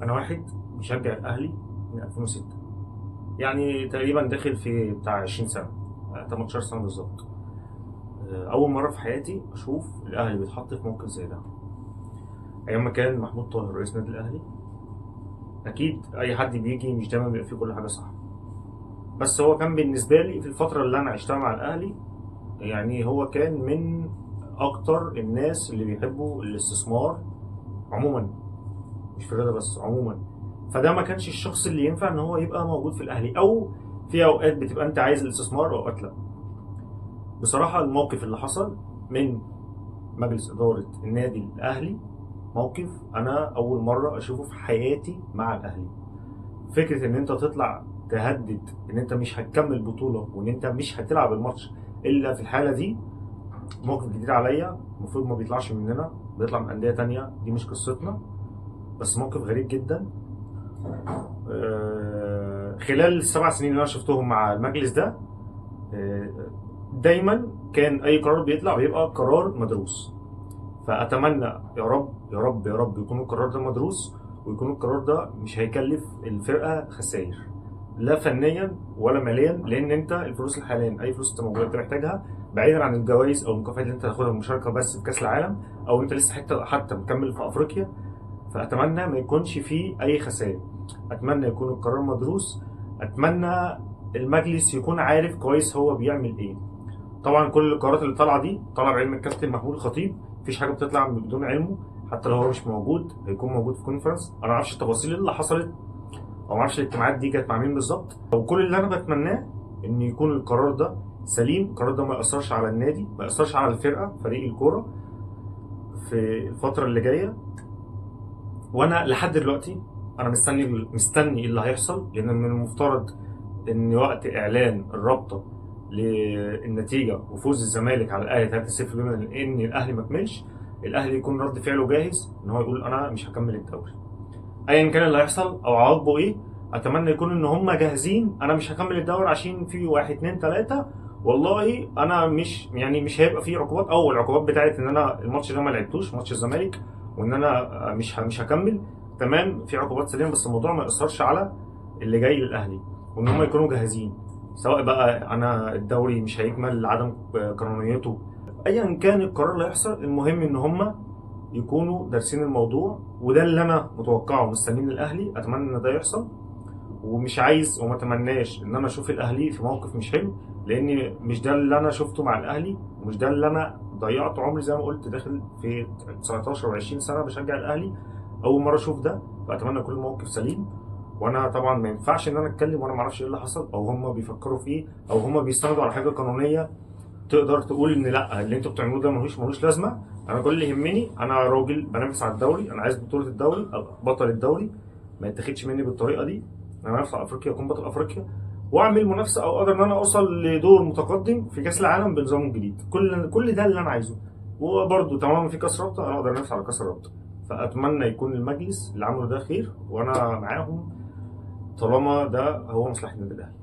انا واحد بشجع الاهلي من 2006، يعني تقريبا داخل في بتاع 20 سنه، 18 سنه بالظبط. اول مره في حياتي اشوف الاهلي بيتحط في موقف زي ده، ايام ما كان محمود طاهر رئيس نادي الاهلي. اكيد اي حد بيجي مش دايما بيبقى فيه كل حاجه صح، بس هو كان بالنسبه لي في الفتره اللي انا عشتها مع الاهلي، يعني هو كان من اكتر الناس اللي بيحبوا الاستثمار عموما، مش في الرياضه بس عموما. فده ما كانش الشخص اللي ينفع ان هو يبقى موجود في الاهلي، او في اوقات بتبقى انت عايز الاستثمار واوقات لا. بصراحه الموقف اللي حصل من مجلس اداره النادي الاهلي موقف انا اول مره اشوفه في حياتي مع الاهلي. فكره ان انت تطلع تهدد ان انت مش هتكمل بطوله وان انت مش هتلعب الماتش الا في الحاله دي، موقف جديد عليا. المفروض ما بيطلعش مننا، بيطلع من انديه تانية، دي مش قصتنا. بس موقف غريب جدا. خلال السبع سنين اللي انا شفتهم مع المجلس ده، آه، دايما كان اي قرار بيطلع بيبقى قرار مدروس. فاتمنى يا رب يا رب يا رب يكون القرار ده مدروس، ويكون القرار ده مش هيكلف الفرقه خسائر، لا فنيا ولا ماليا. لان انت الفلوس اللي حاليا، اي فلوس انت موجوده انت محتاجها، بعيدا عن الجوائز او المكافآت اللي انت هتاخدها من المشاركه بس في كاس العالم، او انت لسه حتى مكمل في افريقيا. فاتمنى ما يكونش فيه اي خسائر، اتمنى يكون القرار مدروس، اتمنى المجلس يكون عارف كويس هو بيعمل ايه. طبعا كل القرارات اللي طالعه دي طالعه بعلم الكابتن محمود الخطيب، مفيش حاجه بتطلع بدون علمه. حتى لو هو مش موجود هيكون موجود في كونفرنس. انا ما اعرفش التفاصيل اللي حصلت، او ما اعرفش الاجتماعات دي كانت مع مين بالظبط. وكل اللي انا بتمناه ان يكون القرار ده سليم، القرار ده ما ياثرش على النادي، ما ياثرش على الفرقه فريق الكوره في الفتره اللي جايه. وانا لحد دلوقتي انا مستني اللي هيحصل، لان من المفترض ان وقت اعلان الرابطه للنتيجه وفوز الزمالك على الاهلي 3-0، بما ان الاهلي ما كملش، الاهلي يكون رد فعله جاهز ان هو يقول انا مش هكمل الدوري. ايا كان اللي هيحصل او عواقبه ايه، اتمنى يكون ان هم جاهزين. انا مش هكمل الدوري عشان في واحد اتنين تلاته، والله انا مش هيبقى في عقوبات، او العقوبات بتاعت ان انا الماتش ده ما لعبتوش ماتش الزمالك، وان انا مش هكمل. تمام، في عقوبات سليمه، بس الموضوع ما ياثرش على اللي جاي للاهلي، وان هم يكونوا جاهزين. سواء بقى انا الدوري مش هيكمل لعدم قانونيته، ايا كان القرار اللي هيحصل، المهم ان هم يكونوا دارسين الموضوع. وده اللي انا متوقعه ومستنيه من الاهلي، اتمنى ان ده يحصل. ومش عايز وما اتمناش ان انا اشوف الاهلي في موقف مش حلو، لان مش ده اللي انا شفته مع الاهلي، ومش ده اللي انا ضيعت عمري زي ما قلت داخل في 19 و20 سنه بشجع الاهلي. اول مره اشوف ده، فاتمنى كل موقف سليم. وانا طبعا ما ينفعش ان انا اتكلم وانا ما اعرفش ايه اللي حصل، او هم بيفكروا في ايه، او هم بيستندوا على حاجه قانونيه تقدر تقول ان لا اللي انتوا بتعملوه ده ملوش لازمه. انا كل اللي يهمني، انا راجل بنافس على الدوري، انا عايز بطوله الدوري، ابقى بطل الدوري، ما يتاخدش مني بالطريقه دي. انا بنافس على افريقيا، اكون بطل افريقيا، واعمل منافسه او اقدر ان انا اوصل لدور متقدم في كاس العالم بنظامه الجديد. كل ده اللي انا عايزه. وبرده طالما في كاس رابطه انا اقدر انافس على كاس الرابطه. فاتمنى يكون المجلس اللي عمله ده خير، وانا معاهم طالما ده هو مصلحه النادي الاهلي.